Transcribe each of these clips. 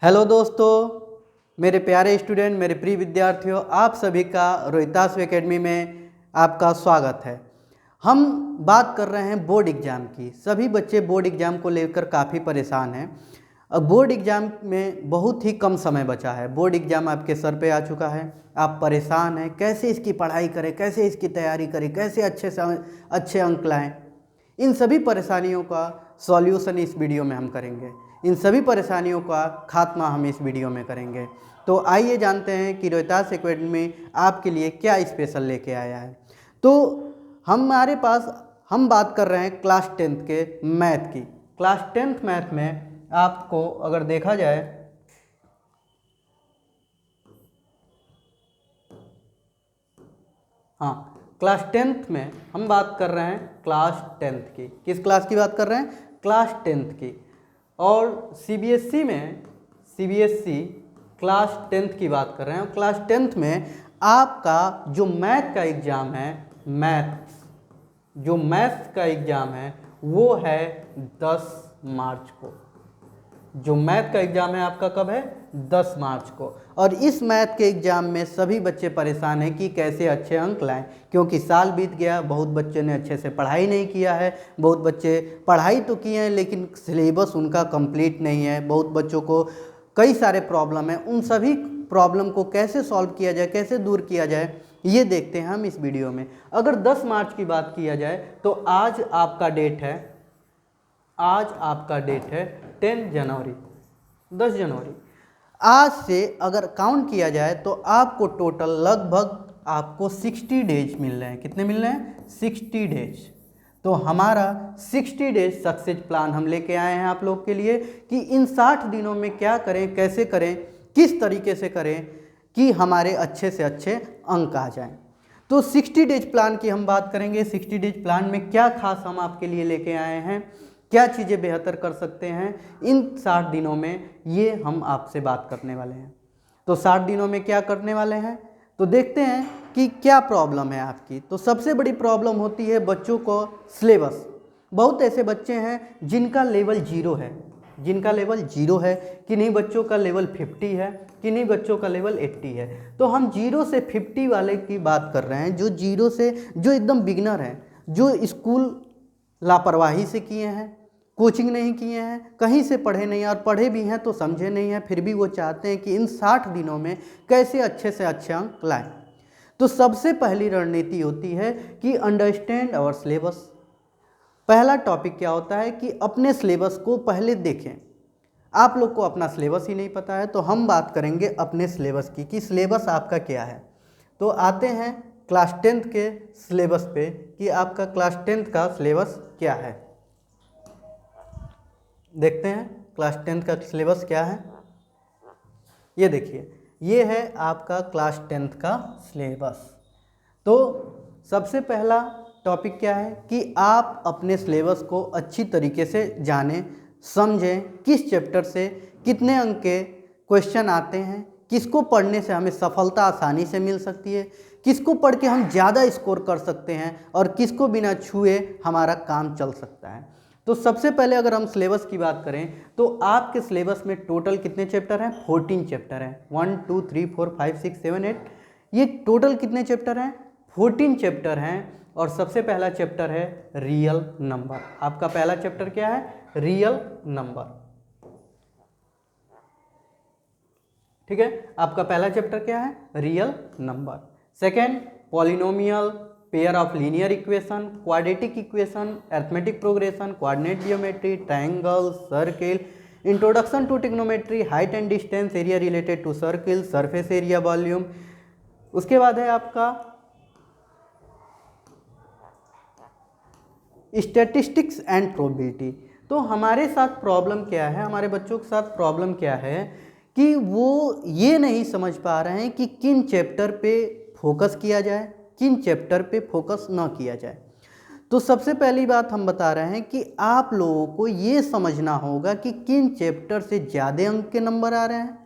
Hello दोस्तों, मेरे प्यारे स्टूडेंट, मेरे प्रिय विद्यार्थियों, आप सभी का रोहितास एकेडमी में आपका स्वागत है। हम बात कर रहे हैं बोर्ड एग्ज़ाम की। सभी बच्चे बोर्ड एग्ज़ाम को लेकर काफ़ी परेशान हैं। अब बोर्ड एग्ज़ाम में बहुत ही कम समय बचा है। बोर्ड एग्ज़ाम आपके सर पे आ चुका है, आप परेशान हैं, कैसे इसकी पढ़ाई करें, कैसे इसकी तैयारी करें, कैसे अच्छे से अच्छे अंक लाएँ। इन सभी परेशानियों का सॉल्यूशन इस वीडियो में हम करेंगे। इन सभी परेशानियों का खात्मा हम इस वीडियो में करेंगे। तो आइए जानते हैं कि रोहितास एकेडमी आपके लिए क्या स्पेशल लेके आया है। तो हमारे पास हम बात कर रहे हैं क्लास 10th के मैथ की। क्लास 10th मैथ में आपको अगर देखा जाए, हाँ, क्लास 10th में हम बात कर रहे हैं क्लास 10th की। किस क्लास की बात कर रहे हैं? क्लास 10th की। और सीबीएसई में क्लास 10th की बात कर रहे हैं। और क्लास 10th में आपका जो मैथ का एग्ज़ाम है, मैथ्स का एग्ज़ाम है वो है 10 मार्च को। जो मैथ का एग्ज़ाम है आपका कब है? 10 मार्च को। और इस मैथ के एग्ज़ाम में सभी बच्चे परेशान हैं कि कैसे अच्छे अंक लाएं, क्योंकि साल बीत गया, बहुत बच्चे ने अच्छे से पढ़ाई नहीं किया है। बहुत बच्चे पढ़ाई तो किए हैं लेकिन सिलेबस उनका कंप्लीट नहीं है। बहुत बच्चों को कई सारे प्रॉब्लम हैं। उन सभी प्रॉब्लम को कैसे सॉल्व किया जाए, कैसे दूर किया जाए, ये देखते हैं हम इस वीडियो में। अगर 10 मार्च की बात किया जाए तो आज आपका डेट है 10 जनवरी, 10 जनवरी। आज से अगर काउंट किया जाए तो आपको टोटल लगभग आपको 60 डेज मिल रहे हैं। कितने मिल रहे हैं? 60 डेज। तो हमारा 60 डेज सक्सेस प्लान हम लेके आए हैं आप लोग के लिए कि इन 60 दिनों में क्या करें, कैसे करें, किस तरीके से करें कि हमारे अच्छे से अच्छे अंक आ जाएं। तो 60 डेज प्लान की हम बात करेंगे। 60 डेज प्लान में क्या खास हम आपके लिए लेके आए हैं, क्या चीज़ें बेहतर कर सकते हैं इन 60 दिनों में, ये हम आपसे बात करने वाले हैं। तो 60 दिनों में क्या करने वाले हैं, तो देखते हैं कि क्या प्रॉब्लम है आपकी। तो सबसे बड़ी प्रॉब्लम होती है बच्चों को सिलेबस। बहुत ऐसे बच्चे हैं जिनका लेवल 0 है, किन्हीं बच्चों का लेवल 50 है, किन्हीं बच्चों का लेवल 80 है। तो हम 0 से 50 वाले की बात कर रहे हैं, जो 0 से जो एकदम बिगनर हैं, जो स्कूल लापरवाही से किए हैं, कोचिंग नहीं किए हैं, कहीं से पढ़े नहीं, और पढ़े भी हैं तो समझे नहीं हैं, फिर भी वो चाहते हैं कि इन 60 दिनों में कैसे अच्छे से अच्छे अंक लाएं। तो सबसे पहली रणनीति होती है कि अंडरस्टैंड आवर सिलेबस। पहला टॉपिक क्या होता है कि अपने सिलेबस को पहले देखें। आप लोग को अपना सिलेबस ही नहीं पता है, तो हम बात करेंगे अपने सिलेबस की कि सिलेबस आपका क्या है। तो आते हैं क्लास 10th के सिलेबस पे कि आपका क्लास 10th का सिलेबस क्या है। देखते हैं क्लास 10th का सिलेबस क्या है। ये देखिए, ये है आपका क्लास 10th का सिलेबस। तो सबसे पहला टॉपिक क्या है कि आप अपने सिलेबस को अच्छी तरीके से जानें, समझें, किस चैप्टर से कितने अंक के क्वेश्चन आते हैं, किसको पढ़ने से हमें सफलता आसानी से मिल सकती है, किसको पढ़ के हम ज़्यादा स्कोर कर सकते हैं, और किसको बिना छुए हमारा काम चल सकता है। तो सबसे पहले अगर हम सिलेबस की बात करें तो आपके सिलेबस में टोटल कितने चैप्टर हैं? 14 चैप्टर हैं। 1 2 3 4 5 6 7 8, ये टोटल कितने चैप्टर हैं? 14 चैप्टर हैं। और सबसे पहला चैप्टर है रियल नंबर। आपका पहला चैप्टर क्या है? Real number. ठीक है, आपका पहला चैप्टर क्या है? Real number. Second, polynomial, pair of linear equation, quadratic equation, arithmetic progression, coordinate geometry, triangle, circle, introduction to trigonometry, height and distance, area related to circle, surface area, volume. उसके बाद है आपका स्टैटिस्टिक्स एंड प्रोबेबिलिटी। तो हमारे साथ problem क्या है, हमारे बच्चों के साथ प्रॉब्लम क्या है कि वो ये नहीं समझ पा रहे हैं कि किन चैप्टर पे फोकस किया जाए, किन चैप्टर पे फोकस ना किया जाए। तो सबसे पहली बात हम बता रहे हैं कि आप लोगों को ये समझना होगा कि किन चैप्टर से ज़्यादा अंक के नंबर आ रहे हैं,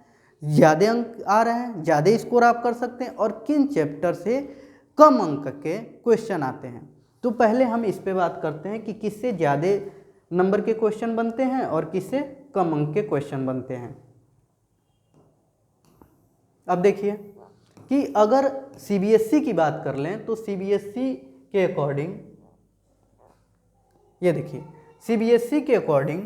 ज़्यादा अंक आ रहे हैं, ज़्यादा स्कोर आप कर सकते हैं, और किन चैप्टर से कम अंक के क्वेश्चन आते हैं। तो पहले हम इस पे बात करते हैं कि किससे ज़्यादा नंबर के क्वेश्चन बनते हैं और किससे कम अंक के क्वेश्चन बनते हैं। अब देखिए कि अगर सीबीएसई की बात कर लें तो सीबीएसई के अकॉर्डिंग, ये देखिए सीबीएसई के अकॉर्डिंग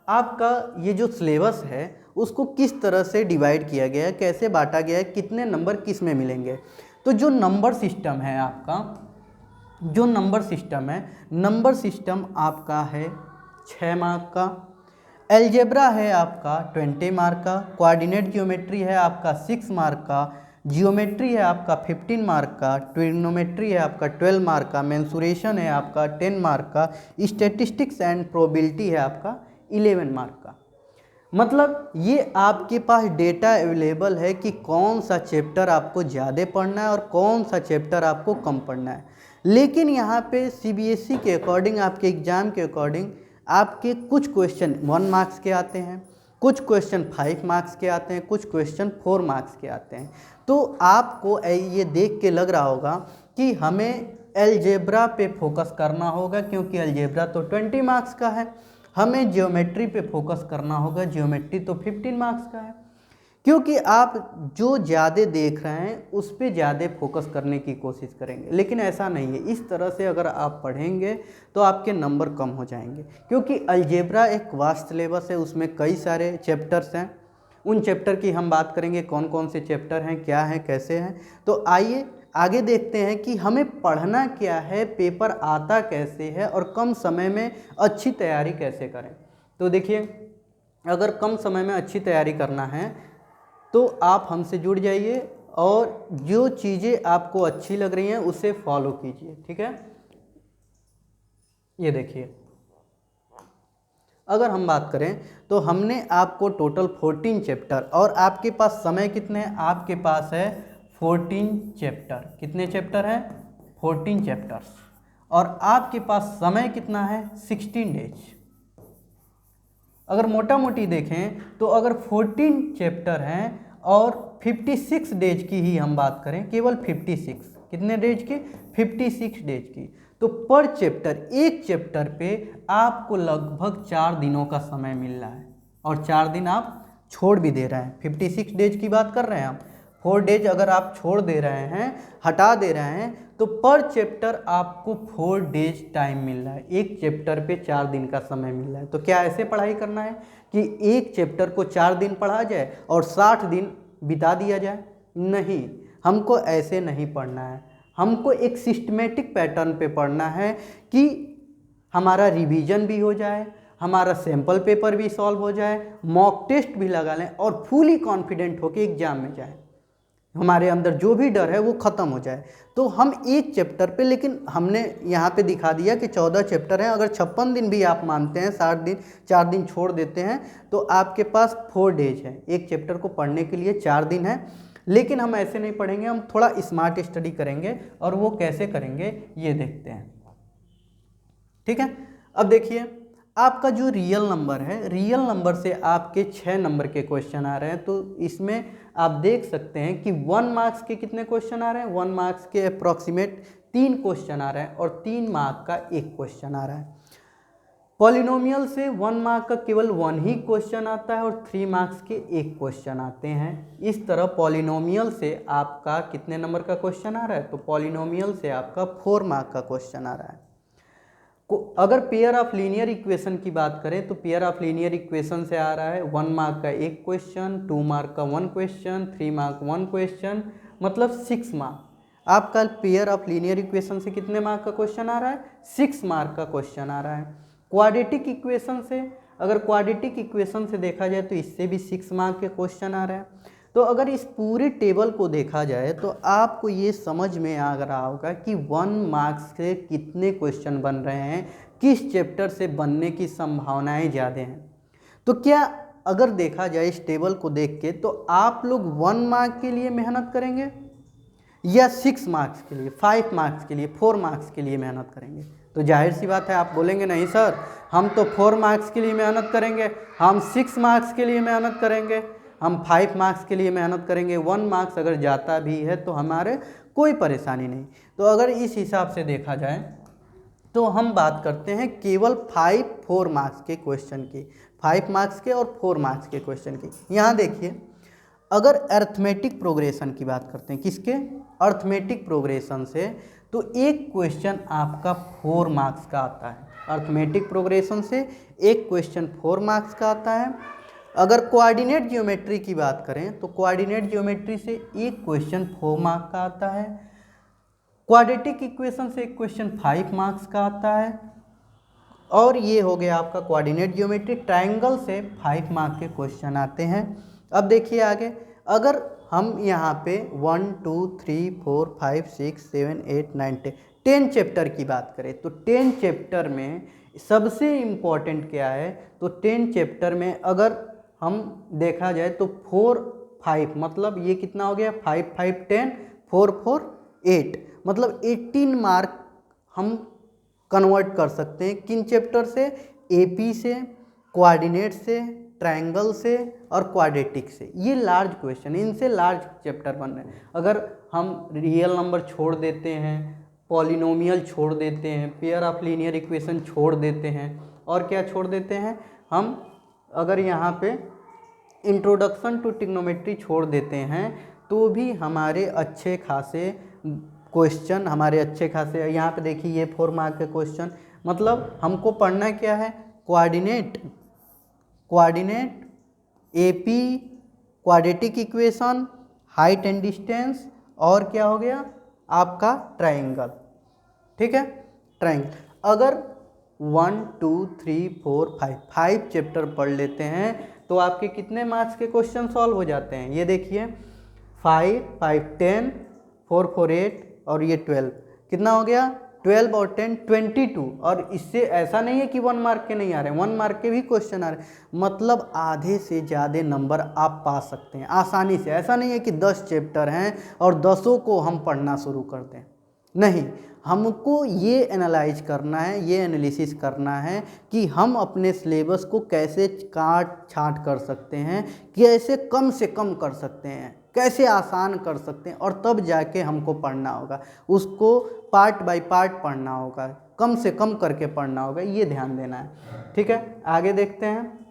आपका ये जो सिलेबस है उसको किस तरह से डिवाइड किया गया है, कैसे बांटा गया है, कितने नंबर किस में मिलेंगे। तो जो नंबर सिस्टम है आपका, जो नंबर सिस्टम है, नंबर सिस्टम आपका है 6 मार्क का, एलजेब्रा है आपका 20 मार्क का, कोऑर्डिनेट ज्योमेट्री है आपका 6 मार्क का, जियोमेट्री है आपका 15 मार्क का, ट्रिग्नोमेट्री है आपका 12 मार्क का, मेंसुरेशन है आपका 10 मार्क का, स्टैटिस्टिक्स एंड प्रोबेबिलिटी है आपका 11 मार्क का। मतलब ये आपके पास डेटा अवेलेबल है कि कौन सा चैप्टर आपको ज़्यादा पढ़ना है और कौन सा चैप्टर आपको कम पढ़ना है। लेकिन यहाँ पे सीबीएसई के अकॉर्डिंग, आपके एग्ज़ाम के अकॉर्डिंग आपके कुछ क्वेश्चन 1 मार्क्स के आते हैं, कुछ क्वेश्चन 5 मार्क्स के आते हैं, कुछ क्वेश्चन 4 मार्क्स के आते हैं। तो आपको ये देख के लग रहा होगा कि हमें अलजेब्रा पे फोकस करना होगा क्योंकि अलजेब्रा तो 20 मार्क्स का है, हमें ज्योमेट्री पे फोकस करना होगा, ज्योमेट्री तो 15 मार्क्स का है। क्योंकि आप जो ज़्यादा देख रहे हैं उस पर ज़्यादा फोकस करने की कोशिश करेंगे, लेकिन ऐसा नहीं है। इस तरह से अगर आप पढ़ेंगे तो आपके नंबर कम हो जाएंगे, क्योंकि अलजेब्रा एक वास्ट सिलेबस है, उसमें कई सारे चैप्टर्स हैं। उन चैप्टर की हम बात करेंगे, कौन कौन से चैप्टर हैं, क्या हैं, कैसे हैं। तो आइए आगे देखते हैं कि हमें पढ़ना क्या है, पेपर आता कैसे है और कम समय में अच्छी तैयारी कैसे करें। तो देखिए, अगर कम समय में अच्छी तैयारी करना है तो आप हमसे जुड़ जाइए और जो चीज़ें आपको अच्छी लग रही हैं उसे फॉलो कीजिए, ठीक है। ये देखिए, अगर हम बात करें तो हमने आपको टोटल 14 चैप्टर, और आपके पास समय कितने हैं, आपके पास है 14 चैप्टर। कितने चैप्टर हैं? 14 चैप्टर्स। और आपके पास समय कितना है? 16 डेज। अगर मोटा मोटी देखें तो अगर 14 चैप्टर हैं और 56 डेज की ही हम बात करें, केवल 56, कितने डेज की? 56 डेज की, तो पर चैप्टर, एक चैप्टर पे आपको लगभग 4 दिनों का समय मिल रहा है, और 4 दिन आप छोड़ भी दे रहे हैं। 56 डेज की बात कर रहे हैं आप, 4 डेज अगर आप छोड़ दे रहे हैं, हटा दे रहे हैं, तो पर चैप्टर आपको 4 डेज टाइम मिल रहा है। एक चैप्टर पे 4 दिन का समय मिल रहा है। तो क्या ऐसे पढ़ाई करना है कि एक चैप्टर को 4 दिन पढ़ा जाए और 60 दिन बिता दिया जाए? नहीं, हमको ऐसे नहीं पढ़ना है। हमको एक सिस्टमेटिक पैटर्न पे पढ़ना है कि हमारा रिवीजन भी हो जाए, हमारा सैम्पल पेपर भी सॉल्व हो जाए, मॉक टेस्ट भी लगा लें और फुली कॉन्फिडेंट होकर एग्जाम में जाए। हमारे अंदर जो भी डर है वो ख़त्म हो जाए। तो हम एक चैप्टर पे, लेकिन हमने यहाँ पे दिखा दिया कि 14 चैप्टर हैं। अगर 56 दिन भी आप मानते हैं, 60 दिन, 4 दिन छोड़ देते हैं, तो आपके पास 4 डेज है। एक चैप्टर को पढ़ने के लिए 4 दिन है। लेकिन हम ऐसे नहीं पढ़ेंगे, हम थोड़ा स्मार्ट स्टडी करेंगे, और वो कैसे करेंगे ये देखते हैं, ठीक है। अब देखिए, आपका जो रियल नंबर है, रियल नंबर से आपके 6 नंबर के क्वेश्चन आ रहे हैं। तो इसमें आप देख सकते हैं कि 1 मार्क्स के कितने क्वेश्चन आ रहे हैं? 1 मार्क्स के अप्रॉक्सीमेट 3 क्वेश्चन आ रहे हैं, और 3 मार्क का 1 क्वेश्चन आ रहा है। पॉलिनोमियल से 1 मार्क का केवल 1 ही क्वेश्चन आता है, और 3 मार्क्स के 1 क्वेश्चन आते हैं। इस तरह पॉलिनोमियल से आपका कितने नंबर का क्वेश्चन आ रहा है? तो पॉलिनोमियल से आपका 4 मार्क का क्वेश्चन आ रहा है। अगर पेयर ऑफ लीनियर इक्वेशन की बात करें तो पेयर ऑफ लीनियर इक्वेशन से आ रहा है 1 मार्क का 1 क्वेश्चन, 2 मार्क का 1 क्वेश्चन, 3 मार्क 1 क्वेश्चन, मतलब 6 मार्क। आपका पेयर ऑफ लीनियर इक्वेशन से कितने मार्क का क्वेश्चन आ रहा है? 6 मार्क का क्वेश्चन आ रहा है। क्वाड्रेटिक इक्वेशन से, अगर क्वाड्रेटिक इक्वेशन से देखा जाए तो इससे भी 6 मार्क के क्वेश्चन आ रहे हैं। तो अगर इस पूरे टेबल को देखा जाए तो आपको ये समझ में आ रहा होगा कि 1 मार्क्स से कितने क्वेश्चन बन रहे हैं, किस चैप्टर से बनने की संभावनाएं ज़्यादा हैं। तो क्या अगर देखा जाए इस टेबल को देख के, तो आप लोग 1 मार्क के लिए मेहनत करेंगे या 6 मार्क्स के लिए, 5 मार्क्स के लिए, 4 मार्क्स के लिए मेहनत करेंगे? तो जाहिर सी बात है, आप बोलेंगे नहीं सर, हम तो 4 मार्क्स के लिए मेहनत करेंगे, हम 6 मार्क्स के लिए मेहनत करेंगे, हम 5 मार्क्स के लिए मेहनत करेंगे। 1 मार्क्स अगर जाता भी है तो हमारे कोई परेशानी नहीं। तो अगर इस हिसाब से देखा जाए तो हम बात करते हैं केवल 4 मार्क्स के क्वेश्चन की, 5 मार्क्स के और 4 मार्क्स के क्वेश्चन की। यहाँ देखिए, अगर अर्थमेटिक प्रोग्रेशन की बात करते हैं, किसके, अर्थमेटिक प्रोग्रेशन से, तो एक क्वेश्चन आपका 4 मार्क्स का आता है। अर्थमेटिक प्रोग्रेशन से एक क्वेश्चन 4 मार्क्स का आता है। अगर कोऑर्डिनेट ज्योमेट्री की बात करें तो कोऑर्डिनेट ज्योमेट्री से एक क्वेश्चन 4 मार्क्स का आता है। क्वाड्रेटिक इक्वेशन से एक क्वेश्चन 5 मार्क्स का आता है। और ये हो गया आपका कोऑर्डिनेट ज्योमेट्री। ट्रायंगल से 5 मार्क्स के क्वेश्चन आते हैं। अब देखिए आगे, अगर हम यहाँ पे 1 2 3 4 5 6 7 8 9 10 चैप्टर की बात करें तो 10 चैप्टर में सबसे इम्पॉर्टेंट क्या है, तो 10 चैप्टर में अगर हम देखा जाए तो 4 5 मतलब ये कितना हो गया, 5 5 10 4 4 8 मतलब 18 मार्क हम कन्वर्ट कर सकते हैं। किन चैप्टर से, एपी से, कोऑर्डिनेट से, ट्रायंगल से और क्वाड्रेटिक से। ये लार्ज क्वेश्चन, इनसे लार्ज चैप्टर बन रहे हैं। अगर हम रियल नंबर छोड़ देते हैं, पॉलिनोमियल छोड़ देते हैं, पेयर ऑफ लीनियर इक्वेशन छोड़ देते हैं, और क्या छोड़ देते हैं हम, अगर यहाँ पे इंट्रोडक्शन टू ट्रिग्नोमेट्री छोड़ देते हैं तो भी हमारे अच्छे खासे क्वेश्चन, हमारे अच्छे खासे, यहाँ पे देखिए ये 4 मार्क के क्वेश्चन। मतलब हमको पढ़ना क्या है, coordinate, AP, quadratic equation, height and distance, और क्या हो गया आपका ट्रायंगल। ठीक है, ट्रायंगल। अगर 1 2 3 4 5 चैप्टर पढ़ लेते हैं तो आपके कितने मार्क्स के क्वेश्चन सॉल्व हो जाते हैं। ये देखिए 5 5 10 4 4 8 और ये 12, कितना हो गया 12 और 10 22। और इससे ऐसा नहीं है कि 1 मार्क के नहीं आ रहे हैं, 1 मार्क के भी क्वेश्चन आ रहे हैं। मतलब आधे से ज़्यादा नंबर आप पा सकते हैं आसानी से। ऐसा नहीं है कि 10 चैप्टर हैं और 10 को हम पढ़ना शुरू कर दें, नहीं, हमको ये एनालाइज करना है, ये एनालिसिस करना है कि हम अपने सिलेबस को कैसे काट छाँट कर सकते हैं, कैसे कम से कम कर सकते हैं, कैसे आसान कर सकते हैं, और तब जाके हमको पढ़ना होगा। उसको पार्ट बाय पार्ट पढ़ना होगा, कम से कम करके पढ़ना होगा, ये ध्यान देना है। ठीक है, आगे देखते हैं।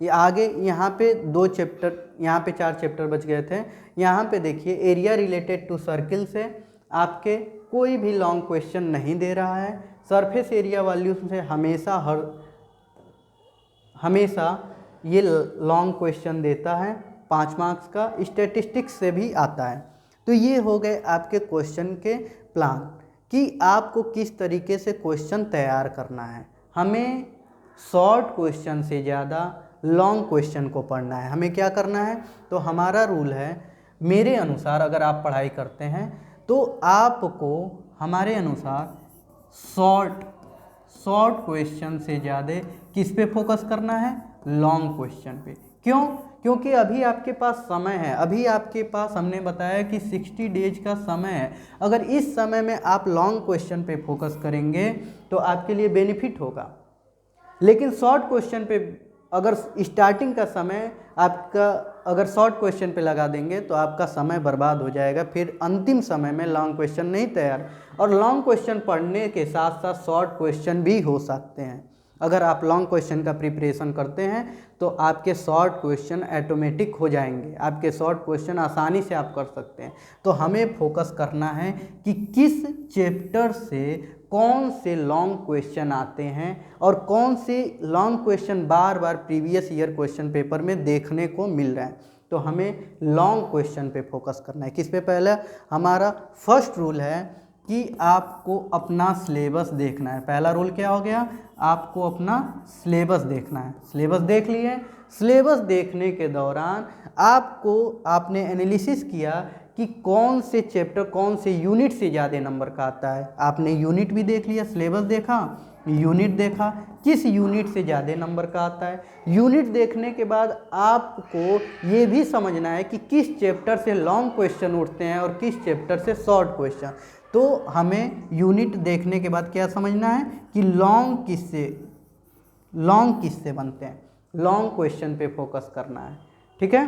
ये आगे यहाँ पे 2 चैप्टर, यहाँ पे 4 चैप्टर बच गए थे। यहाँ पे देखिए एरिया रिलेटेड टू सर्किल से आपके कोई भी लॉन्ग क्वेश्चन नहीं दे रहा है। सरफेस एरिया वैल्यूज से हमेशा ये लॉन्ग क्वेश्चन देता है 5 मार्क्स का। स्टैटिस्टिक्स से भी आता है। तो ये हो गए आपके क्वेश्चन के प्लान कि आपको किस तरीके से क्वेश्चन तैयार करना है। हमें शॉर्ट क्वेश्चन से ज़्यादा लॉन्ग क्वेश्चन को पढ़ना है। हमें क्या करना है, तो हमारा रूल है, मेरे अनुसार अगर आप पढ़ाई करते हैं तो आपको हमारे अनुसार शॉर्ट क्वेश्चन से ज़्यादा किस पे फोकस करना है, लॉन्ग क्वेश्चन पे। क्यों, क्योंकि अभी आपके पास समय है, अभी आपके पास हमने बताया कि 60 डेज का समय है। अगर इस समय में आप लॉन्ग क्वेश्चन पे फोकस करेंगे तो आपके लिए बेनिफिट होगा। लेकिन शॉर्ट क्वेश्चन पे अगर स्टार्टिंग का समय आपका अगर शॉर्ट क्वेश्चन पे लगा देंगे तो आपका समय बर्बाद हो जाएगा, फिर अंतिम समय में लॉन्ग क्वेश्चन नहीं तैयार। और लॉन्ग क्वेश्चन पढ़ने के साथ साथ शॉर्ट क्वेश्चन भी हो सकते हैं। अगर आप लॉन्ग क्वेश्चन का प्रिपरेशन करते हैं तो आपके शॉर्ट क्वेश्चन ऑटोमेटिक हो जाएंगे, आपके शॉर्ट क्वेश्चन आसानी से आप कर सकते हैं। तो हमें फोकस करना है कि किस चैप्टर से कौन से लॉन्ग क्वेश्चन आते हैं और कौन से लॉन्ग क्वेश्चन बार बार प्रीवियस ईयर क्वेश्चन पेपर में देखने को मिल रहा है। तो हमें लॉन्ग क्वेश्चन पे फोकस करना है। किस पे, पहले हमारा फर्स्ट रूल है कि आपको अपना सिलेबस देखना है। पहला रूल क्या हो गया, आपको अपना सिलेबस देखना है। सिलेबस देख लिए, सिलेबस देखने के दौरान आपने एनालिसिस किया कि कौन से चैप्टर, कौन से यूनिट से ज़्यादा नंबर का आता है। आपने यूनिट भी देख लिया, सिलेबस देखा, यूनिट देखा, किस यूनिट से ज़्यादा नंबर का आता है। यूनिट देखने के बाद आपको ये भी समझना है कि किस चैप्टर से लॉन्ग क्वेश्चन उठते हैं और किस चैप्टर से शॉर्ट क्वेश्चन। तो हमें यूनिट देखने के बाद क्या समझना है कि लॉन्ग किससे बनते हैं, लॉन्ग क्वेश्चन पे फोकस करना है। ठीक है,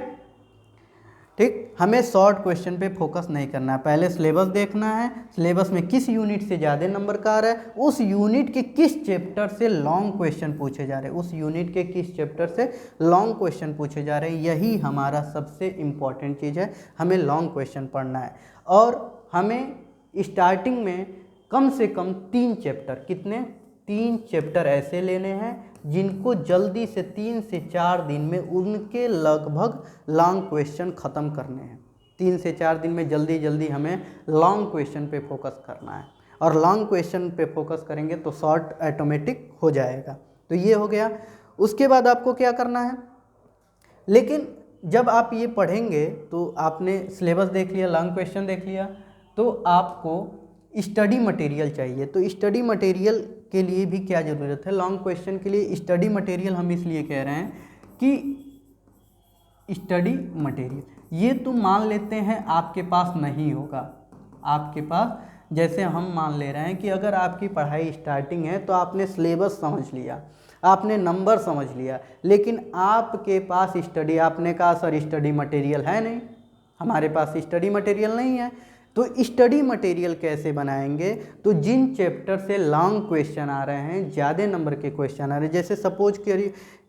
ठीक, हमें शॉर्ट क्वेश्चन पे फोकस नहीं करना है, पहले सिलेबस देखना है, सिलेबस में किस यूनिट से ज़्यादा नंबर का आ रहा है, उस यूनिट के किस चैप्टर से लॉन्ग क्वेश्चन पूछे जा रहे हैं, उस यूनिट के किस चैप्टर से लॉन्ग क्वेश्चन पूछे जा रहे हैं, यही हमारा सबसे इम्पॉर्टेंट चीज़ है। हमें लॉन्ग क्वेश्चन पढ़ना है और हमें स्टार्टिंग में कम से कम 3 चैप्टर, कितने, 3 चैप्टर ऐसे लेने हैं जिनको जल्दी से 3 से 4 दिन में उनके लगभग लॉन्ग क्वेश्चन ख़त्म करने हैं। 3 से 4 दिन में जल्दी जल्दी हमें लॉन्ग क्वेश्चन पे फोकस करना है और लॉन्ग क्वेश्चन पे फोकस करेंगे तो शॉर्ट ऑटोमेटिक हो जाएगा। तो ये हो गया। उसके बाद आपको क्या करना है, लेकिन जब आप ये पढ़ेंगे तो आपने सिलेबस देख लिया, लॉन्ग क्वेश्चन देख लिया, तो आपको स्टडी मटेरियल चाहिए। तो स्टडी मटेरियल के लिए भी क्या ज़रूरत है, लॉन्ग क्वेश्चन के लिए स्टडी मटेरियल हम इसलिए कह रहे हैं कि स्टडी मटेरियल ये तो मान लेते हैं आपके पास नहीं होगा, आपके पास, जैसे हम मान ले रहे हैं कि अगर आपकी पढ़ाई स्टार्टिंग है तो आपने सिलेबस समझ लिया, आपने नंबर समझ लिया, लेकिन आपके पास स्टडी, आपने कहा सर स्टडी मटेरियल है नहीं, हमारे पास स्टडी मटेरियल नहीं है, तो स्टडी मटेरियल कैसे बनाएंगे, तो जिन चैप्टर से लॉन्ग क्वेश्चन आ रहे हैं, ज़्यादा नंबर के क्वेश्चन आ रहे हैं, जैसे सपोज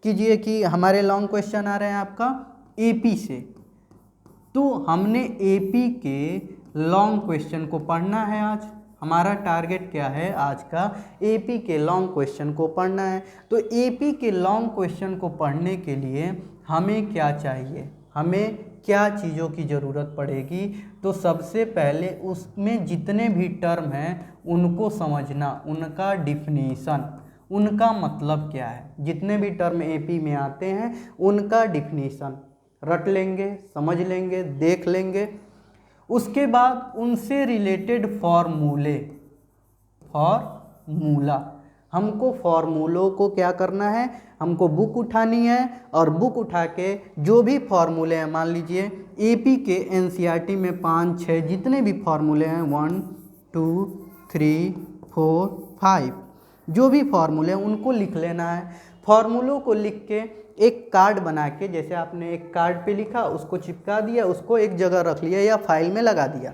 कीजिए कि हमारे लॉन्ग क्वेश्चन आ रहे हैं आपका एपी से, तो हमने एपी के लॉन्ग क्वेश्चन को पढ़ना है। आज हमारा टारगेट क्या है, आज का एपी के लॉन्ग क्वेश्चन को पढ़ना है। तो एपी के लॉन्ग क्वेश्चन को पढ़ने के लिए हमें क्या चाहिए, हमें क्या चीज़ों की ज़रूरत पड़ेगी, तो सबसे पहले उसमें जितने भी टर्म हैं उनको समझना, उनका डिफिनीसन, उनका मतलब क्या है, जितने भी टर्म एपी में आते हैं उनका डिफिनीसन रट लेंगे, समझ लेंगे, देख लेंगे। उसके बाद उनसे रिलेटेड फॉर्मूला, हमको फॉर्मूलों को क्या करना है, हमको बुक उठानी है और बुक उठा के जो भी फॉर्मूले हैं, मान लीजिए एपी के एनसीईआरटी में 5-6 जितने भी फॉर्मूले हैं, 1 2 3 4 5 जो भी फॉर्मूले हैं उनको लिख लेना है। फॉर्मूलों को लिख के एक कार्ड बना के, जैसे आपने एक कार्ड पे लिखा, उसको चिपका दिया, उसको एक जगह रख लिया या फाइल में लगा दिया,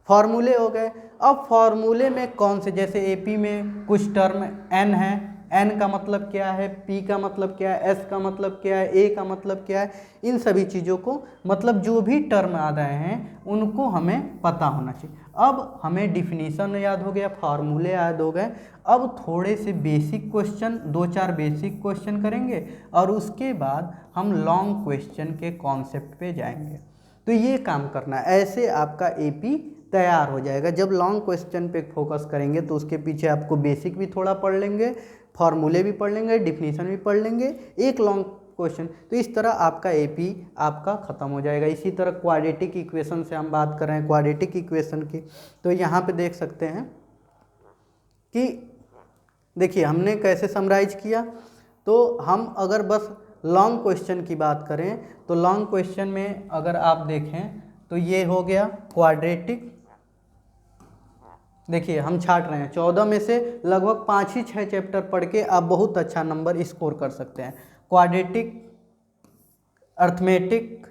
फॉर्मूले हो गए। अब फॉर्मूले में कौन से, जैसे एपी में कुछ टर्म एन है, एन का मतलब क्या है, पी का मतलब क्या है, एस का मतलब क्या है, ए का मतलब क्या है, इन सभी चीज़ों को, मतलब जो भी टर्म आ रहे हैं उनको हमें पता होना चाहिए। अब हमें डिफिनीशन याद हो गया, फार्मूले याद हो गए, अब थोड़े से बेसिक क्वेश्चन, 2-4 बेसिक क्वेश्चन करेंगे और उसके बाद हम लॉन्ग क्वेश्चन के कॉन्सेप्ट पे जाएंगे। तो ये काम करना है, ऐसे आपका एपी तैयार हो जाएगा। जब लॉन्ग क्वेश्चन पे फोकस करेंगे तो उसके पीछे आपको बेसिक भी थोड़ा पढ़ लेंगे, फॉर्मूले भी पढ़ लेंगे, डिफिनीशन भी पढ़ लेंगे, एक लॉन्ग क्वेश्चन, तो इस तरह आपका एपी आपका ख़त्म हो जाएगा। इसी तरह क्वाड्रेटिक इक्वेशन से हम बात कर रहे हैं, क्वाड्रेटिक इक्वेशन की, तो यहाँ पे देख सकते हैं कि देखिए हमने कैसे समराइज किया। तो हम अगर बस लॉन्ग क्वेश्चन की बात करें तो लॉन्ग क्वेश्चन में अगर आप देखें तो ये हो गया क्वाड्रेटिक, देखिए हम छाट रहे हैं 14 में से लगभग 5 ही 6 चैप्टर पढ़ के आप बहुत अच्छा नंबर स्कोर कर सकते हैं। क्वाड्रेटिक, अर्थमेटिक,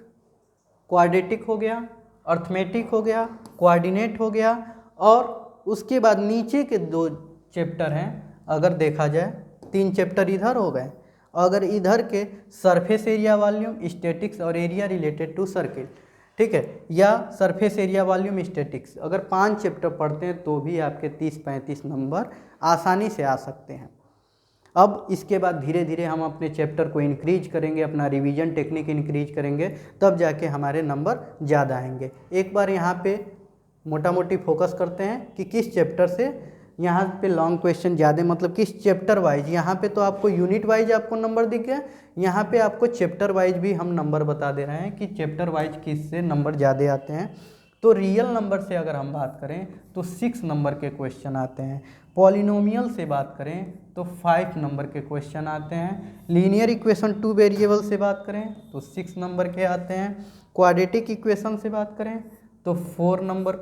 क्वाड्रेटिक हो गया, अर्थमेटिक हो गया, कोऑर्डिनेट हो गया, और उसके बाद नीचे के 2 चैप्टर हैं, अगर देखा जाए 3 चैप्टर इधर हो गए, अगर इधर के सरफेस एरिया वॉल्यूम, स्टैटिक्स और एरिया रिलेटेड टू सर्किल, ठीक है, या सरफेस एरिया वॉल्यूम, स्टैटिक्स, अगर 5 चैप्टर पढ़ते हैं तो भी आपके 30-35 नंबर आसानी से आ सकते हैं। अब इसके बाद धीरे धीरे हम अपने चैप्टर को इंक्रीज करेंगे, अपना रिवीजन टेक्निक इंक्रीज करेंगे, तब जाके हमारे नंबर ज़्यादा आएंगे। एक बार यहाँ पे मोटा मोटी फोकस करते हैं कि किस चैप्टर से यहाँ पे लॉन्ग क्वेश्चन ज़्यादा, मतलब किस चैप्टर वाइज। यहाँ पे तो आपको यूनिट वाइज आपको नंबर दिख गया, यहाँ पे आपको चैप्टर वाइज भी हम नंबर बता दे रहे हैं कि चैप्टर वाइज किस से नंबर ज़्यादा आते हैं। तो रियल नंबर से अगर हम बात करें तो 6 नंबर के क्वेश्चन आते हैं, पॉलिनोमियल से बात करें तो 5 नंबर के क्वेश्चन आते हैं, लीनियर इक्वेशन 2 वेरिएबल से बात करें तो 6 नंबर के आते हैं, क्वाड्रेटिक इक्वेशन से बात करें तो 4 नंबर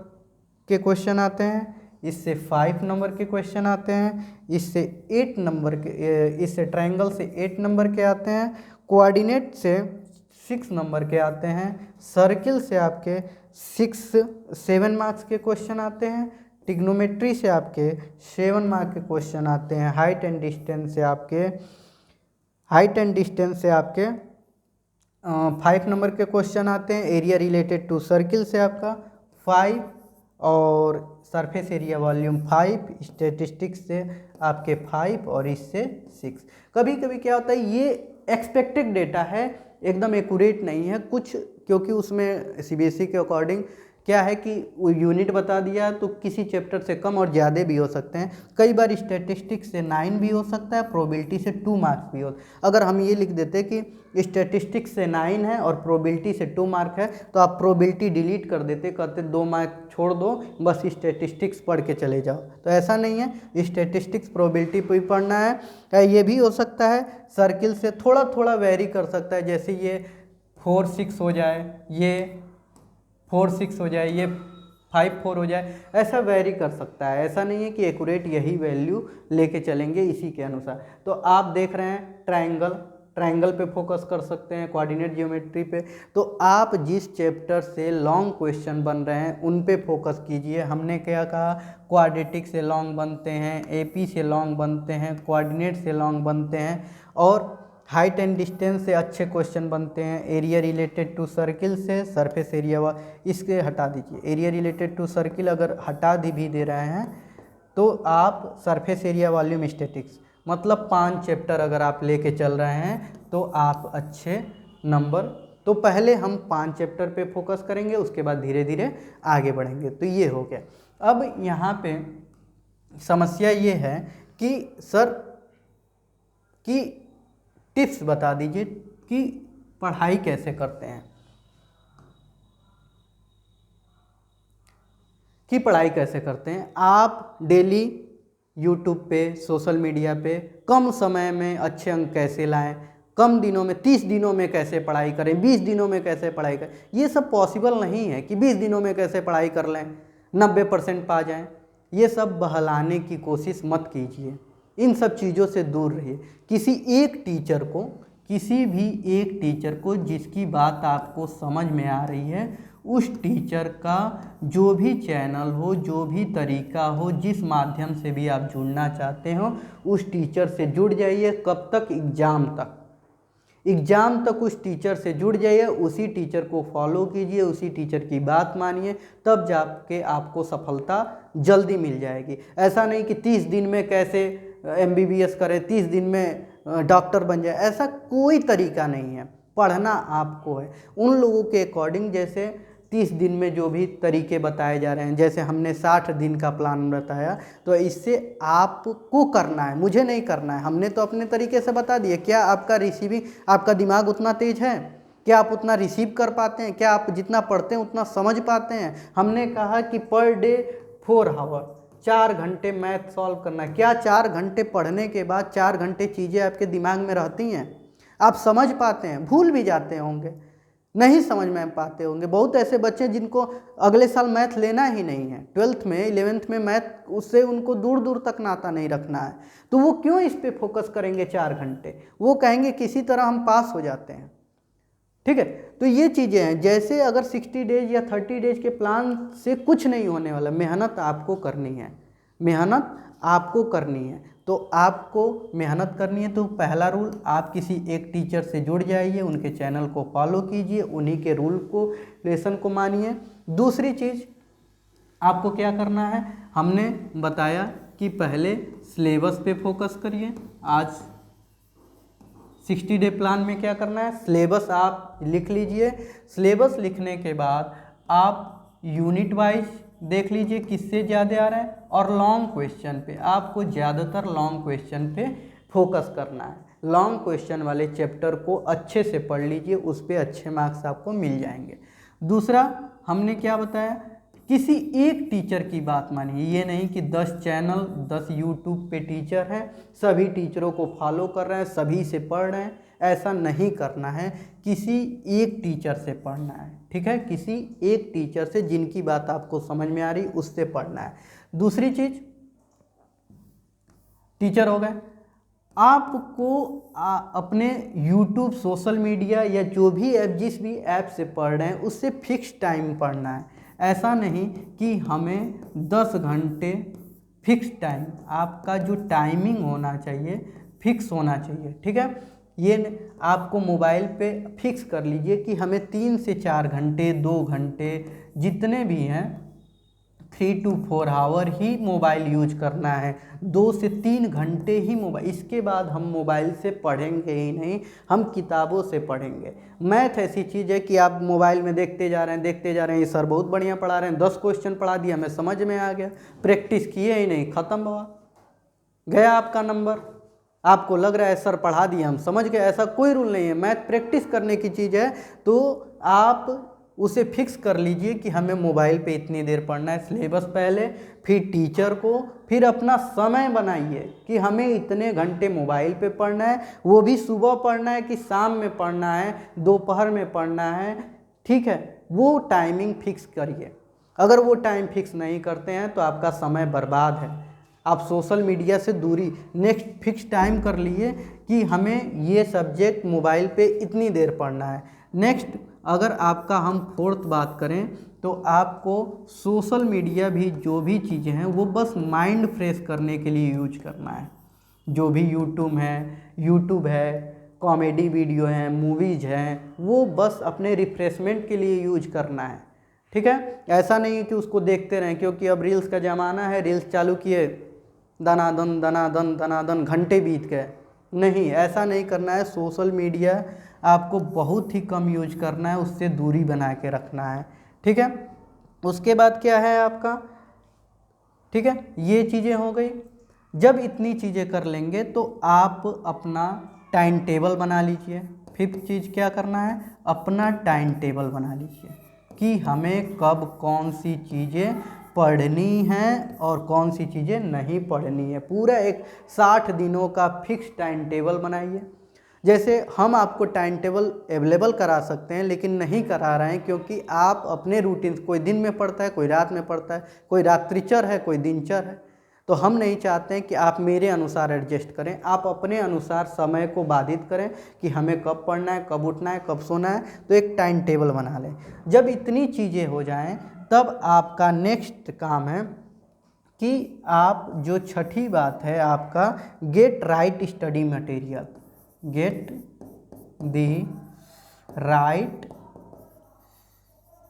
के क्वेश्चन आते हैं, इससे 5 नंबर के क्वेश्चन आते हैं, इससे 8 नंबर के, इससे ट्रायंगल से 8 नंबर के आते हैं, कोऑर्डिनेट से 6 नंबर के आते हैं। सर्किल से आपके 7 मार्क्स के क्वेश्चन आते हैं। ट्रिग्नोमेट्री से आपके 7 मार्क के क्वेश्चन आते हैं। हाइट एंड डिस्टेंस से आपके 5 नंबर के क्वेश्चन आते हैं। एरिया रिलेटेड टू सर्किल से आपका 5 और सरफेस एरिया वॉल्यूम 5, स्टैटिस्टिक्स से आपके 5 और इससे 6। कभी कभी क्या होता है, ये एक्सपेक्टेड डेटा है, एकदम एक्यूरेट नहीं है कुछ, क्योंकि उसमें सीबीएसई के अकॉर्डिंग क्या है कि वो यूनिट बता दिया तो किसी चैप्टर से कम और ज़्यादा भी हो सकते हैं। कई बार स्टैटिस्टिक्स से 9 भी हो सकता है, प्रोबेबिलिटी से 2 मार्क्स भी हो। अगर हम ये लिख देते कि स्टैटिस्टिक्स से 9 है और प्रोबेबिलिटी से 2 मार्क है तो आप प्रोबेबिलिटी डिलीट कर देते, कहते 2 मार्क छोड़ दो, बस स्टैटिस्टिक्स पढ़ के चले जाओ। तो ऐसा नहीं है, स्टैटिस्टिक्स प्रोबेबिलिटी पे भी पढ़ना है। ये भी हो सकता है सर्किल से थोड़ा थोड़ा वेरी कर सकता है, जैसे ये 4 6 हो जाए, ये 4 6 हो जाए, ये 5 4 हो जाए, ऐसा वेरी कर सकता है। ऐसा नहीं है कि एक्यूरेट यही वैल्यू लेके चलेंगे इसी के अनुसार। तो आप देख रहे हैं ट्रायंगल पे फोकस कर सकते हैं, कोऑर्डिनेट ज्योमेट्री पे। तो आप जिस चैप्टर से लॉन्ग क्वेश्चन बन रहे हैं उन पे फोकस कीजिए। हमने क्या कहा, क्वाड्रेटिक से लॉन्ग बनते हैं, एपी से लॉन्ग बनते हैं, कोऑर्डिनेट से लॉन्ग बनते हैं, और हाइट एंड डिस्टेंस से अच्छे क्वेश्चन बनते हैं। एरिया रिलेटेड टू सर्किल से सरफेस एरिया इसके हटा दीजिए। एरिया रिलेटेड टू सर्किल अगर हटा भी दे रहे हैं तो आप सरफेस एरिया वॉल्यूम स्टैटिक्स, मतलब 5 चैप्टर अगर आप लेके चल रहे हैं तो आप अच्छे नंबर, तो पहले हम 5 चैप्टर पे फोकस करेंगे, उसके बाद धीरे धीरे आगे बढ़ेंगे। तो ये हो गया। अब यहाँ पे समस्या ये है कि सर कि टिप्स बता दीजिए कि पढ़ाई कैसे करते हैं, आप डेली यूट्यूब पे, सोशल मीडिया पे कम समय में अच्छे अंक कैसे लाएं, कम दिनों में 30 दिनों में कैसे पढ़ाई करें, 20 दिनों में कैसे पढ़ाई करें। ये सब पॉसिबल नहीं है कि 20 दिनों में कैसे पढ़ाई कर लें, 90% पा जाएं। ये सब बहलाने की कोशिश मत कीजिए, इन सब चीज़ों से दूर रहिए। किसी भी एक टीचर को जिसकी बात आपको समझ में आ रही है, उस टीचर का जो भी चैनल हो, जो भी तरीका हो, जिस माध्यम से भी आप जुड़ना चाहते हो, उस टीचर से जुड़ जाइए। कब तक? एग्ज़ाम तक उस टीचर से जुड़ जाइए, उसी टीचर को फॉलो कीजिए, उसी टीचर की बात मानिए, तब जाके आपको सफलता जल्दी मिल जाएगी। ऐसा नहीं कि 30 दिन में कैसे MBBS करें, 30 दिन में डॉक्टर बन जाए, ऐसा कोई तरीका नहीं है। पढ़ना आपको है उन लोगों के अकॉर्डिंग, जैसे 30 दिन में जो भी तरीके बताए जा रहे हैं, जैसे हमने 60 दिन का प्लान बताया, तो इससे आपको करना है, मुझे नहीं करना है। हमने तो अपने तरीके से बता दिए। क्या आपका दिमाग उतना तेज है? क्या आप उतना रिसीव कर पाते हैं? क्या आप जितना पढ़ते हैं उतना समझ पाते हैं? हमने कहा कि पर डे 4 आवर, 4 घंटे मैथ सॉल्व करना। क्या 4 घंटे पढ़ने के बाद 4 घंटे चीज़ें आपके दिमाग में रहती हैं? आप समझ पाते हैं? भूल भी जाते होंगे, नहीं समझ में पाते होंगे। बहुत ऐसे बच्चे जिनको अगले साल मैथ लेना ही नहीं है, 12th में 11th में मैथ, उससे उनको दूर दूर तक नाता नहीं रखना है, तो वो क्यों इस पे फोकस करेंगे 4 घंटे? वो कहेंगे किसी तरह हम पास हो जाते हैं। ठीक है, तो ये चीज़ें हैं। जैसे अगर 60 डेज या 30 डेज के प्लान से कुछ नहीं होने वाला, मेहनत आपको करनी है, तो आपको मेहनत करनी है। तो पहला रूल, आप किसी एक टीचर से जुड़ जाइए, उनके चैनल को फॉलो कीजिए, उन्हीं के रूल को, लेसन को मानिए। दूसरी चीज़ आपको क्या करना है, हमने बताया कि पहले सिलेबस पे फोकस करिए। आज 60 डे प्लान में क्या करना है, सिलेबस आप लिख लीजिए। सिलेबस लिखने के बाद आप यूनिट वाइज देख लीजिए किससे ज़्यादा आ रहा है, और लॉन्ग क्वेश्चन पे आपको ज़्यादातर लॉन्ग क्वेश्चन पे फोकस करना है। लॉन्ग क्वेश्चन वाले चैप्टर को अच्छे से पढ़ लीजिए, उस पर अच्छे मार्क्स आपको मिल जाएंगे। दूसरा हमने क्या बताया, किसी एक टीचर की बात मानिए। ये नहीं कि 10 चैनल 10 यूट्यूब पे टीचर हैं, सभी टीचरों को फॉलो कर रहे हैं, सभी से पढ़ रहे हैं, ऐसा नहीं करना है। किसी एक टीचर से पढ़ना है, ठीक है, किसी एक टीचर से जिनकी बात आपको समझ में आ रही उससे पढ़ना है। दूसरी चीज़, टीचर हो गए, आपको अपने YouTube, सोशल मीडिया या जो भी ऐप, जिस भी ऐप से पढ़ रहे हैं उससे फिक्स टाइम पढ़ना है। ऐसा नहीं कि हमें 10 घंटे फिक्स टाइम, आपका जो टाइमिंग होना चाहिए फिक्स होना चाहिए, ठीक है। ये आपको मोबाइल पे फिक्स कर लीजिए कि हमें 3 से 4 घंटे, 2 घंटे, जितने भी हैं 3 to 4 आवर ही मोबाइल यूज करना है। 2 से 3 घंटे ही मोबाइल, इसके बाद हम मोबाइल से पढ़ेंगे ही नहीं, हम किताबों से पढ़ेंगे। मैथ ऐसी चीज़ है कि आप मोबाइल में देखते जा रहे हैं, ये सर बहुत बढ़िया पढ़ा रहे हैं, 10 क्वेश्चन पढ़ा दिया, हमें समझ में आ गया, प्रैक्टिस किए ही नहीं, ख़त्म हुआ, गया आपका नंबर। आपको लग रहा है सर पढ़ा दिया, हम समझ गए, ऐसा कोई रूल नहीं है। मैथ प्रैक्टिस करने की चीज़ है, तो आप उसे फिक्स कर लीजिए कि हमें मोबाइल पे इतनी देर पढ़ना है, सिलेबस पहले, फिर टीचर को, फिर अपना समय बनाइए कि हमें इतने घंटे मोबाइल पे पढ़ना है, वो भी सुबह पढ़ना है कि शाम में पढ़ना है, दोपहर में पढ़ना है, ठीक है, वो टाइमिंग फिक्स करिए। अगर वो टाइम फिक्स नहीं करते हैं तो आपका समय बर्बाद है। आप सोशल मीडिया से दूरी, नेक्स्ट फिक्स टाइम कर लिए कि हमें ये सब्जेक्ट मोबाइल पे इतनी देर पढ़ना है। नेक्स्ट, अगर आपका हम फोर्थ बात करें तो आपको सोशल मीडिया भी, जो भी चीज़ें हैं वो बस माइंड फ्रेश करने के लिए यूज करना है। जो भी यूट्यूब है, कॉमेडी वीडियो हैं, मूवीज़ हैं, वो बस अपने रिफ्रेशमेंट के लिए यूज करना है, ठीक है। ऐसा नहीं है कि उसको देखते रहें, क्योंकि अब रील्स का ज़माना है, रील्स चालू किए, दनादन दनादन दनादन घंटे बीत गए। नहीं, ऐसा नहीं करना है। सोशल मीडिया आपको बहुत ही कम यूज करना है, उससे दूरी बना के रखना है, ठीक है। उसके बाद क्या है आपका, ठीक है, ये चीज़ें हो गई। जब इतनी चीज़ें कर लेंगे तो आप अपना टाइम टेबल बना लीजिए। फिफ्थ चीज़ क्या करना है, अपना टाइम टेबल बना लीजिए कि हमें कब कौन सी चीज़ें पढ़नी है और कौन सी चीज़ें नहीं पढ़नी है। पूरा एक 60 दिनों का फिक्स टाइम टेबल बनाइए। जैसे हम आपको टाइम टेबल अवेलेबल करा सकते हैं, लेकिन नहीं करा रहे हैं क्योंकि आप अपने रूटीन, कोई दिन में पढ़ता है, कोई रात में पढ़ता है, कोई रात्रिचर है, कोई दिनचर है, तो हम नहीं चाहते हैं कि आप मेरे अनुसार एडजस्ट करें। आप अपने अनुसार समय को बाधित करें कि हमें कब पढ़ना है, कब उठना है, कब सोना है, तो एक टाइम टेबल बना लें। जब इतनी चीज़ें हो जाएं तब आपका नेक्स्ट काम है कि आप, जो छठी बात है आपका, get right study material. Get the right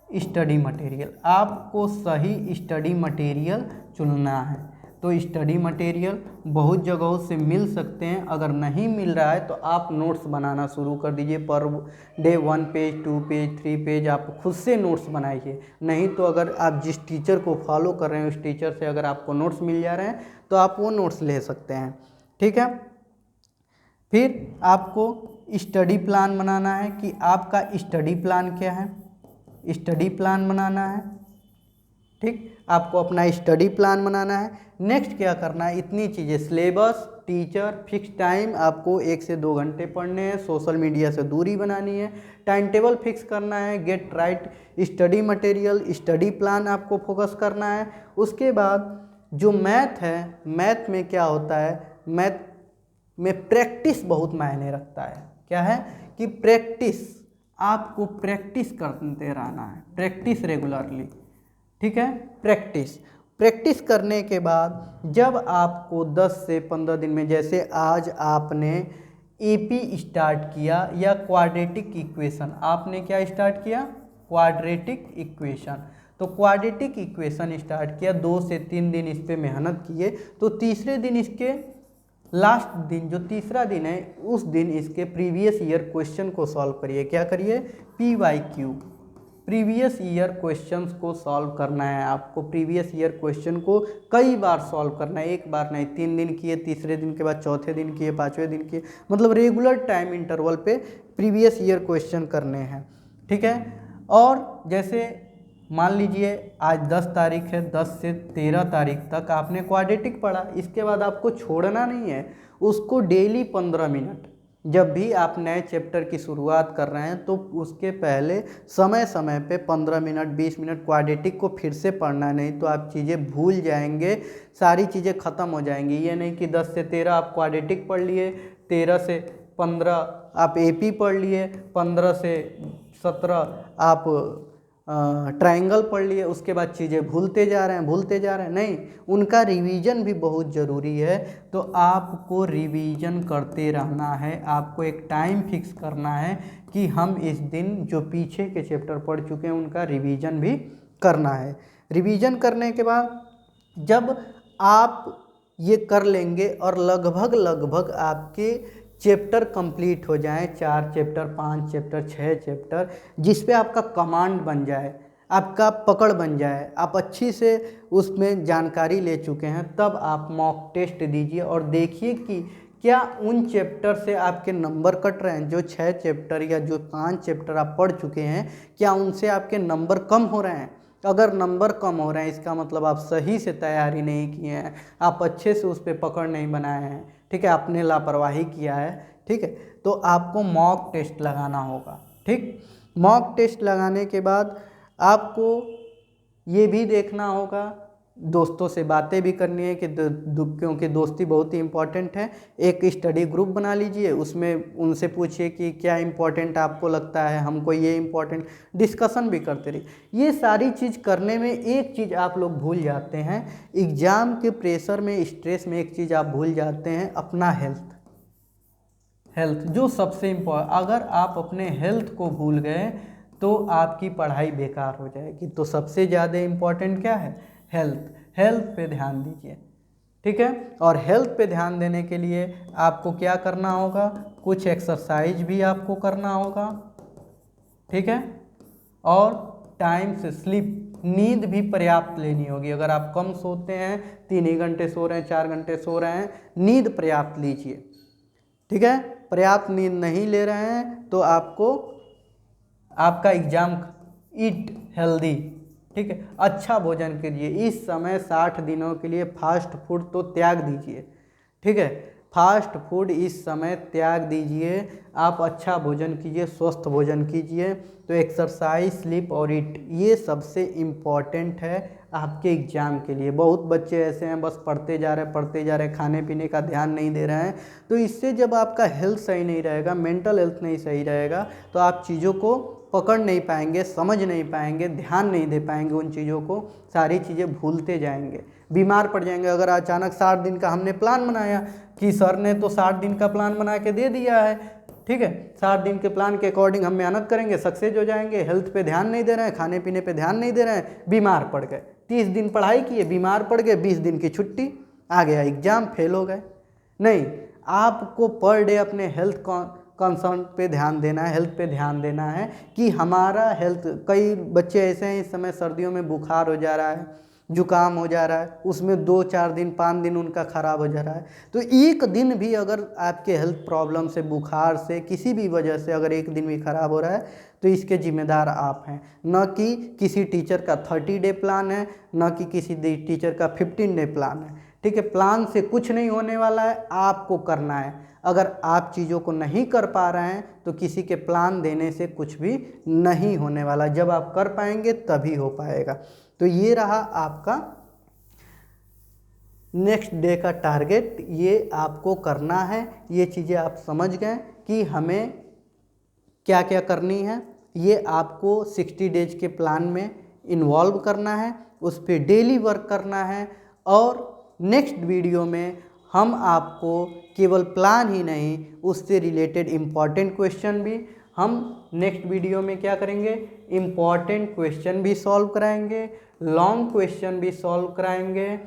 study material, आपको सही स्टडी मटेरियल चुनना है। तो स्टडी मटेरियल बहुत जगहों से मिल सकते हैं, अगर नहीं मिल रहा है तो आप नोट्स बनाना शुरू कर दीजिए। Per day 1 page, 2 page, 3 page आप खुद से नोट्स बनाइए। नहीं तो अगर आप जिस टीचर को फॉलो कर रहे हैं उस टीचर से अगर आपको नोट्स मिल जा रहे हैं तो आप वो नोट्स ले सकते हैं, ठीक है। फिर आपको स्टडी प्लान बनाना है कि आपका स्टडी प्लान क्या है, स्टडी प्लान बनाना है, ठीक, आपको अपना स्टडी प्लान बनाना है। नेक्स्ट क्या करना है, इतनी चीज़ें, सिलेबस, टीचर, फिक्स टाइम, आपको 1 से 2 घंटे पढ़ने हैं, सोशल मीडिया से दूरी बनानी है, टाइम टेबल फिक्स करना है, get right study material, study plan आपको फोकस करना है। उसके बाद जो मैथ है, मैथ में क्या होता है, मैथ में प्रैक्टिस बहुत मायने रखता है। क्या है कि प्रैक्टिस, आपको प्रैक्टिस करते रहना है, प्रैक्टिस रेगुलरली, ठीक है। प्रैक्टिस करने के बाद जब आपको 10 से 15 दिन में, जैसे आज आपने एपी स्टार्ट किया या क्वाड्रेटिक इक्वेशन, आपने क्या स्टार्ट किया, क्वाड्रेटिक इक्वेशन, तो क्वाड्रेटिक इक्वेशन स्टार्ट किया, 2 से 3 दिन इस पर मेहनत किए, तो तीसरे दिन, इसके लास्ट दिन, जो तीसरा दिन है, उस दिन इसके प्रीवियस ईयर क्वेश्चन को सॉल्व करिए। क्या करिए, PYQ, प्रीवियस ईयर क्वेश्चंस को सॉल्व करना है आपको। प्रीवियस ईयर क्वेश्चन को कई बार सॉल्व करना है, एक बार नहीं, 3 दिन किए, तीसरे दिन के बाद चौथे दिन किए, 5वें दिन किए, मतलब रेगुलर टाइम इंटरवल पे प्रीवियस ईयर क्वेश्चन करने हैं, ठीक है। और जैसे मान लीजिए आज 10 तारीख है, 10 से 13 तारीख तक आपने क्वाड्रेटिक पढ़ा, इसके बाद आपको छोड़ना नहीं है, उसको डेली 15 मिनट जब भी आप नए चैप्टर की शुरुआत कर रहे हैं तो उसके पहले समय समय पे 15 मिनट 20 मिनट क्वाड्रेटिक को फिर से पढ़ना, नहीं तो आप चीज़ें भूल जाएंगे, सारी चीज़ें ख़त्म हो जाएंगी। ये नहीं कि 10 से 13 आप क्वाड्रेटिक पढ़ लिए, 13 से 15 आप एपी पढ़ लिए, 15 से 17 आप ट्रायंगल पढ़ लिए, उसके बाद चीज़ें भूलते जा रहे हैं। नहीं, उनका रिवीजन भी बहुत ज़रूरी है। तो आपको रिवीजन करते रहना है, आपको एक टाइम फिक्स करना है कि हम इस दिन जो पीछे के चैप्टर पढ़ चुके हैं उनका रिवीजन भी करना है। रिवीजन करने के बाद जब आप ये कर लेंगे और लगभग आपके चैप्टर कंप्लीट हो जाएं, 4 चैप्टर 5 चैप्टर 6 चैप्टर, जिस पे आपका कमांड बन जाए, आपका पकड़ बन जाए, आप अच्छी से उसमें जानकारी ले चुके हैं, तब आप मॉक टेस्ट दीजिए और देखिए कि क्या उन चैप्टर से आपके नंबर कट रहे हैं। जो 6 चैप्टर या जो 5 चैप्टर आप पढ़ चुके हैं, क्या उनसे आपके नंबर कम हो रहे हैं। अगर नंबर कम हो रहे हैं इसका मतलब आप सही से तैयारी नहीं किए हैं, आप अच्छे से उस पर पकड़ नहीं बनाए हैं, ठीक है, आपने लापरवाही किया है, ठीक है। तो आपको मॉक टेस्ट लगाना होगा, ठीक। मॉक टेस्ट लगाने के बाद आपको ये भी देखना होगा, दोस्तों से बातें भी करनी है कि क्योंकि दोस्ती बहुत ही इम्पॉर्टेंट है। एक स्टडी ग्रुप बना लीजिए, उसमें उनसे पूछिए कि क्या इम्पोर्टेंट आपको लगता है, हमको ये इम्पोर्टेंट, डिस्कशन भी करते रहिए। ये सारी चीज़ करने में एक चीज़ आप लोग भूल जाते हैं, एग्ज़ाम के प्रेशर में, स्ट्रेस में एक चीज़ आप भूल जाते हैं, अपना हेल्थ जो सबसे इम्पोर्टेंट। अगर आप अपने हेल्थ को भूल गए तो आपकी पढ़ाई बेकार हो जाएगी। तो सबसे ज़्यादा इम्पोर्टेंट क्या है, हेल्थ पे ध्यान दीजिए, ठीक है। और हेल्थ पे ध्यान देने के लिए आपको क्या करना होगा, कुछ एक्सरसाइज भी आपको करना होगा, ठीक है। और टाइम से स्लीप, नींद भी पर्याप्त लेनी होगी। अगर आप कम सोते हैं, 3 ही घंटे सो रहे हैं, 4 घंटे सो रहे हैं, नींद पर्याप्त लीजिए, ठीक है। पर्याप्त नींद नहीं ले रहे हैं तो आपका एग्जाम, ईट हेल्दी, ठीक है, अच्छा भोजन कीजिए। इस समय 60 दिनों के लिए फास्ट फूड तो त्याग दीजिए, ठीक है, फास्ट फूड इस समय त्याग दीजिए। आप अच्छा भोजन कीजिए, स्वस्थ भोजन कीजिए। तो एक्सरसाइज, स्लीप और ईट, ये सबसे इम्पॉर्टेंट है आपके एग्ज़ाम के लिए। बहुत बच्चे ऐसे हैं बस पढ़ते जा रहे, खाने पीने का ध्यान नहीं दे रहे हैं। तो इससे जब आपका हेल्थ सही नहीं रहेगा, मेंटल हेल्थ नहीं सही रहेगा, तो आप चीज़ों को पकड़ नहीं पाएंगे, समझ नहीं पाएंगे, ध्यान नहीं दे पाएंगे उन चीज़ों को, सारी चीज़ें भूलते जाएंगे, बीमार पड़ जाएंगे। अगर अचानक 60 दिन का हमने प्लान बनाया कि सर ने तो 60 दिन का प्लान बना के दे दिया है, ठीक है, 60 दिन के प्लान के अकॉर्डिंग हम मेहनत करेंगे, सक्सेस हो जाएंगे, हेल्थ पे ध्यान नहीं दे रहे हैं, खाने पीने पे ध्यान नहीं दे रहे हैं, बीमार पड़ गए, 30 दिन पढ़ाई किए, बीमार पड़ गए, 20 दिन की छुट्टी, आ गया एग्जाम, फेल हो गए। नहीं, आपको पर डे अपने हेल्थ कंसर्न पे ध्यान देना है, हेल्थ पे ध्यान देना है कि हमारा हेल्थ। कई बच्चे ऐसे हैं इस समय सर्दियों में बुखार हो जा रहा है, जुकाम हो जा रहा है, उसमें 2-4 दिन 5 दिन उनका ख़राब हो जा रहा है। तो एक दिन भी अगर आपके हेल्थ प्रॉब्लम से, बुखार से, किसी भी वजह से अगर एक दिन भी ख़राब हो रहा है तो इसके जिम्मेदार आप हैं, न कि किसी टीचर का 30 डे प्लान है, न कि किसी टीचर का 15 डे प्लान है, ठीक है। प्लान से कुछ नहीं होने वाला है, आपको करना है। अगर आप चीज़ों को नहीं कर पा रहे हैं तो किसी के प्लान देने से कुछ भी नहीं होने वाला, जब आप कर पाएंगे तभी हो पाएगा। तो ये रहा आपका नेक्स्ट डे का टारगेट, ये आपको करना है। ये चीज़ें आप समझ गए कि हमें क्या क्या करनी है। ये आपको 60 डेज के प्लान में इन्वॉल्व करना है, उस पर डेली वर्क करना है। और नेक्स्ट वीडियो में हम आपको केवल प्लान ही नहीं, उससे रिलेटेड इम्पॉर्टेंट क्वेश्चन भी हम नेक्स्ट वीडियो में क्या करेंगे, इम्पॉर्टेंट क्वेश्चन भी सॉल्व कराएंगे, लॉन्ग क्वेश्चन भी सॉल्व कराएंगे,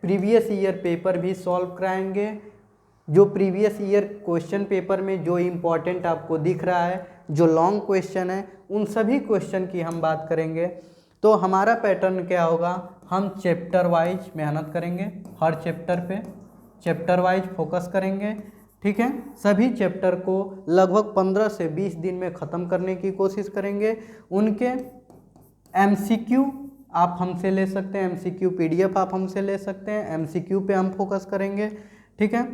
प्रीवियस ईयर पेपर भी सॉल्व कराएंगे। जो प्रीवियस ईयर क्वेश्चन पेपर में जो इम्पॉर्टेंट आपको दिख रहा है, जो लॉन्ग क्वेश्चन है, उन सभी क्वेश्चन की हम बात करेंगे। तो हमारा पैटर्न क्या होगा, हम चैप्टर वाइज मेहनत करेंगे, हर चैप्टर पे चैप्टर वाइज फोकस करेंगे, ठीक है। सभी चैप्टर को लगभग 15 से 20 दिन में ख़त्म करने की कोशिश करेंगे। उनके MCQ आप हमसे ले सकते हैं, MCQ PDF आप हमसे ले सकते हैं, MCQ पे हम फोकस करेंगे, ठीक है।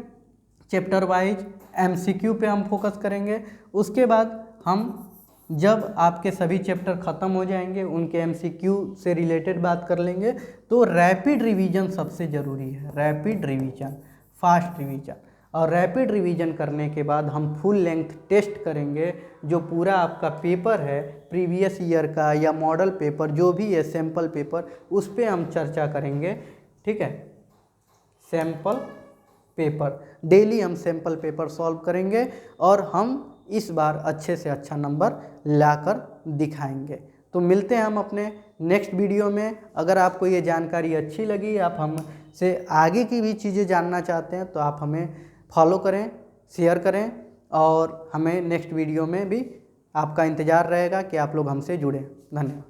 चैप्टर वाइज एमसीक्यू पे हम फोकस करेंगे। उसके बाद हम जब आपके सभी चैप्टर ख़त्म हो जाएंगे उनके एमसीक्यू से रिलेटेड बात कर लेंगे। तो रैपिड रिवीजन सबसे ज़रूरी है, रैपिड रिवीजन, फास्ट रिवीजन। और रैपिड रिवीजन करने के बाद हम फुल लेंथ टेस्ट करेंगे। जो पूरा आपका पेपर है प्रीवियस ईयर का या मॉडल पेपर जो भी है सैम्पल पेपर, उस पर हम चर्चा करेंगे। ठीक है, सैम्पल पेपर, डेली हम सैम्पल पेपर सॉल्व करेंगे और हम इस बार अच्छे से अच्छा नंबर लाकर दिखाएंगे। तो मिलते हैं हम अपने नेक्स्ट वीडियो में। अगर आपको ये जानकारी अच्छी लगी, आप हमसे आगे की भी चीज़ें जानना चाहते हैं, तो आप हमें फॉलो करें, शेयर करें और हमें नेक्स्ट वीडियो में भी आपका इंतज़ार रहेगा कि आप लोग हमसे जुड़ें। धन्यवाद।